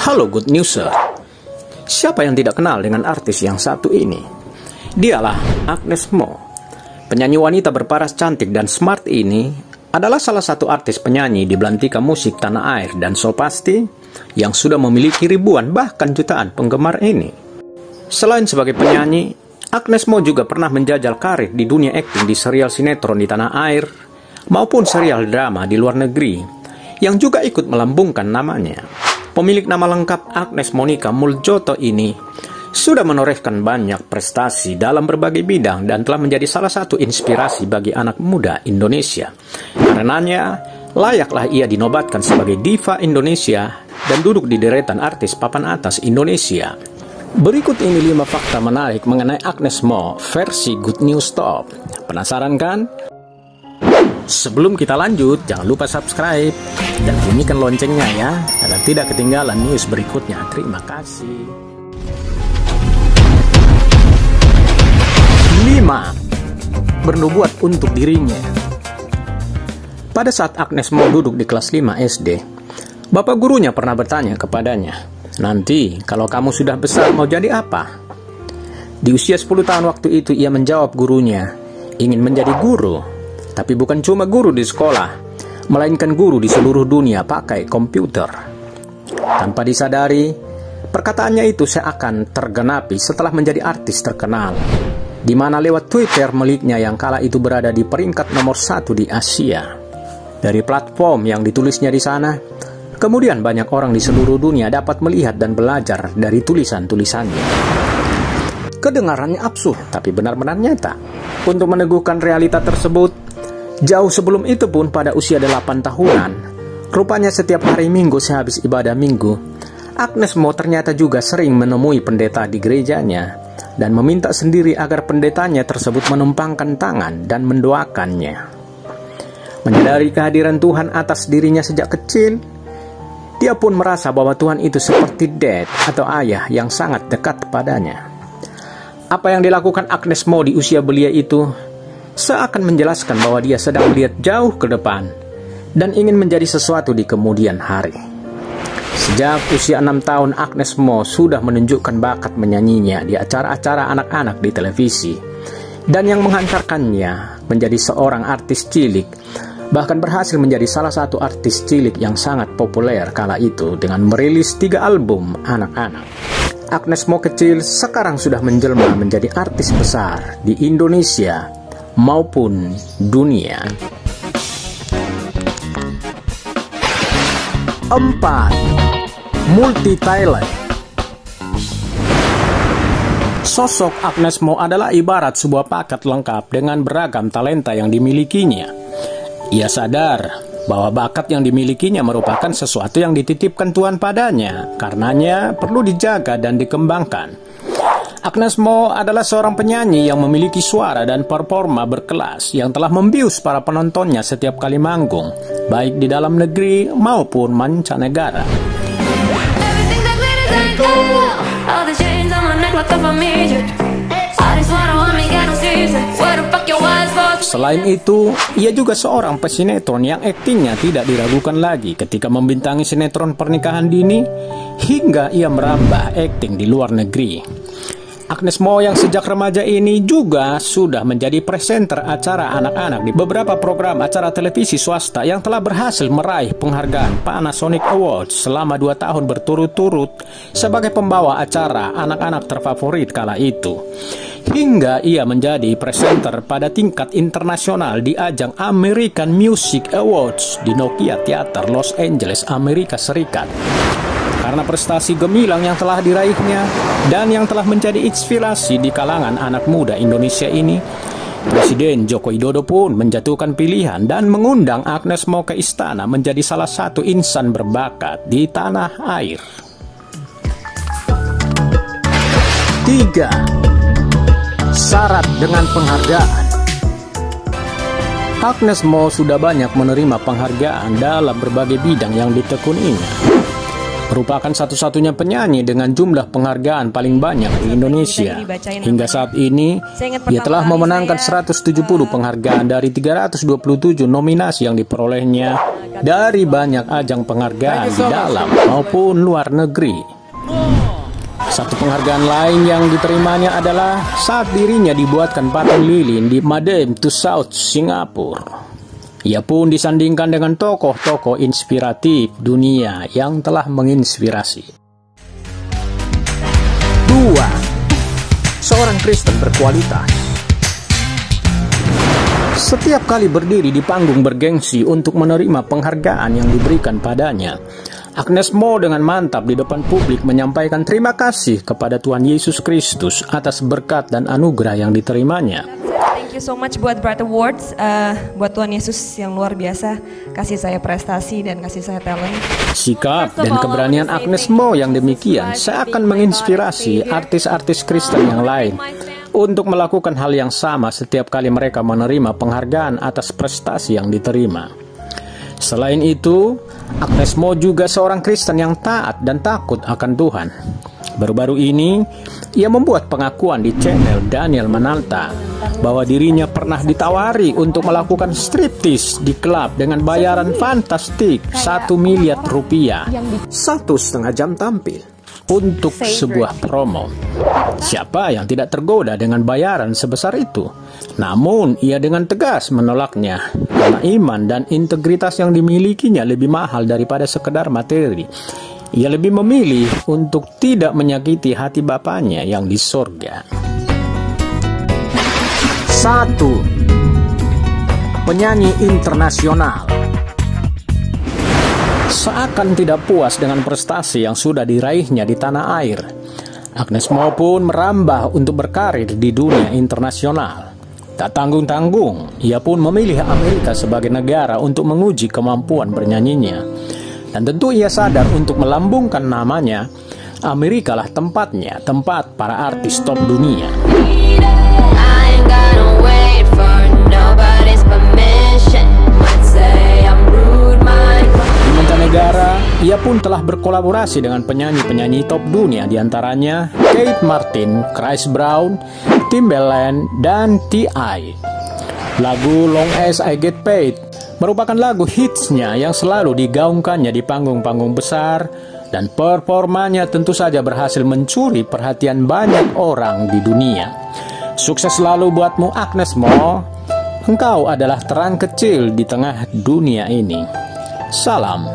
Halo Good Newser. Siapa yang tidak kenal dengan artis yang satu ini? Dialah Agnes Mo. Penyanyi wanita berparas cantik dan smart ini adalah salah satu artis penyanyi di belantika musik tanah air dan so pasti yang sudah memiliki ribuan bahkan jutaan penggemar ini. Selain sebagai penyanyi, Agnes Mo juga pernah menjajal karir di dunia akting di serial sinetron di tanah air maupun serial drama di luar negeri yang juga ikut melambungkan namanya. Pemilik nama lengkap Agnes Monica Muljoto ini sudah menorehkan banyak prestasi dalam berbagai bidang dan telah menjadi salah satu inspirasi bagi anak muda Indonesia. Karenanya, layaklah ia dinobatkan sebagai diva Indonesia dan duduk di deretan artis papan atas Indonesia. Berikut ini 5 fakta menarik mengenai Agnes Mo versi Good News Top. Penasaran kan? Sebelum kita lanjut, jangan lupa subscribe dan bunyikan loncengnya ya, agar tidak ketinggalan news berikutnya. Terima kasih. 5. Bernubuat untuk dirinya. Pada saat Agnes Mo duduk di kelas 5 SD, bapak gurunya pernah bertanya kepadanya, "Nanti kalau kamu sudah besar mau jadi apa?" Di usia 10 tahun waktu itu ia menjawab gurunya, ingin menjadi guru. Tapi bukan cuma guru di sekolah, melainkan guru di seluruh dunia pakai komputer. Tanpa disadari, perkataannya itu seakan tergenapi setelah menjadi artis terkenal, di mana lewat Twitter miliknya yang kala itu berada di peringkat nomor 1 di Asia. Dari platform yang ditulisnya di sana, kemudian banyak orang di seluruh dunia dapat melihat dan belajar dari tulisan-tulisannya. Kedengarannya absurd, tapi benar-benar nyata. Untuk meneguhkan realita tersebut, jauh sebelum itu pun pada usia 8 tahunan, rupanya setiap hari Minggu sehabis ibadah Minggu, Agnes Mo ternyata juga sering menemui pendeta di gerejanya dan meminta sendiri agar pendetanya tersebut menumpangkan tangan dan mendoakannya. Menyadari kehadiran Tuhan atas dirinya sejak kecil, dia pun merasa bahwa Tuhan itu seperti dad atau ayah yang sangat dekat padanya. Apa yang dilakukan Agnes Mo di usia belia itu seakan menjelaskan bahwa dia sedang melihat jauh ke depan dan ingin menjadi sesuatu di kemudian hari. Sejak usia 6 tahun, Agnes Mo sudah menunjukkan bakat menyanyinya di acara-acara anak-anak di televisi dan yang menghantarkannya menjadi seorang artis cilik, bahkan berhasil menjadi salah satu artis cilik yang sangat populer kala itu dengan merilis 3 album anak-anak. Agnes Mo kecil sekarang sudah menjelma menjadi artis besar di Indonesia maupun dunia. 4. Multi talent. Sosok Agnes Mo adalah ibarat sebuah paket lengkap dengan beragam talenta yang dimilikinya. Ia sadar bahwa bakat yang dimilikinya merupakan sesuatu yang dititipkan Tuhan padanya, karenanya perlu dijaga dan dikembangkan. Agnes Mo adalah seorang penyanyi yang memiliki suara dan performa berkelas yang telah membius para penontonnya setiap kali manggung, baik di dalam negeri maupun mancanegara. Selain itu, ia juga seorang pesinetron yang aktingnya tidak diragukan lagi ketika membintangi sinetron pernikahan dini hingga ia merambah akting di luar negeri. Agnes Mo yang sejak remaja ini juga sudah menjadi presenter acara anak-anak di beberapa program acara televisi swasta yang telah berhasil meraih penghargaan Panasonic Awards selama 2 tahun berturut-turut sebagai pembawa acara anak-anak terfavorit kala itu. Hingga ia menjadi presenter pada tingkat internasional di ajang American Music Awards di Nokia Theater Los Angeles, Amerika Serikat. Karena prestasi gemilang yang telah diraihnya dan yang telah menjadi inspirasi di kalangan anak muda Indonesia ini, Presiden Joko Widodo pun menjatuhkan pilihan dan mengundang Agnes Mo ke istana menjadi salah satu insan berbakat di tanah air. 3. Syarat dengan penghargaan. Agnes Mo sudah banyak menerima penghargaan dalam berbagai bidang yang ditekuninya. merupakan satu-satunya penyanyi dengan jumlah penghargaan paling banyak di Indonesia. Hingga saat ini, ia telah memenangkan 170 penghargaan dari 327 nominasi yang diperolehnya dari banyak ajang penghargaan di dalam maupun luar negeri. Satu penghargaan lain yang diterimanya adalah saat dirinya dibuatkan patung lilin di Madame Tussauds, Singapura. Ia pun disandingkan dengan tokoh-tokoh inspiratif dunia yang telah menginspirasi. 2. Seorang Kristen berkualitas. Setiap kali berdiri di panggung bergengsi untuk menerima penghargaan yang diberikan padanya, Agnes Mo dengan mantap di depan publik menyampaikan terima kasih kepada Tuhan Yesus Kristus atas berkat dan anugerah yang diterimanya. Thank you so much buat Bright Awards, buat Tuhan Yesus yang luar biasa kasih saya prestasi dan kasih saya talent. Sikap dan keberanian Agnes Mo yang demikian seakan menginspirasi artis-artis Kristen yang lain untuk melakukan hal yang sama setiap kali mereka menerima penghargaan atas prestasi yang diterima. Selain itu, Agnes Mo juga seorang Kristen yang taat dan takut akan Tuhan. Baru-baru ini, ia membuat pengakuan di channel Daniel Manalta bahwa dirinya pernah ditawari untuk melakukan striptease di klub dengan bayaran fantastik 1 miliar rupiah, 1,5 jam tampil untuk sebuah promo. Siapa yang tidak tergoda dengan bayaran sebesar itu? Namun ia dengan tegas menolaknya karena iman dan integritas yang dimilikinya lebih mahal daripada sekedar materi. Ia lebih memilih untuk tidak menyakiti hati Bapaknya yang di sorga. 1. Penyanyi internasional. Seakan tidak puas dengan prestasi yang sudah diraihnya di tanah air, Agnes Mo pun merambah untuk berkarir di dunia internasional. Tak tanggung-tanggung, ia pun memilih Amerika sebagai negara untuk menguji kemampuan bernyanyinya. Dan tentu ia sadar untuk melambungkan namanya, Amerika lah tempatnya, tempat para artis top dunia. Di mancanegara, ia pun telah berkolaborasi dengan penyanyi-penyanyi top dunia, diantaranya Kate Martin, Chris Brown, Timbaland, dan T.I. Lagu Long As I Get Paid merupakan lagu hitsnya yang selalu digaungkannya di panggung-panggung besar, dan performanya tentu saja berhasil mencuri perhatian banyak orang di dunia. Sukses selalu buatmu Agnes Mo, engkau adalah terang kecil di tengah dunia ini. Salam.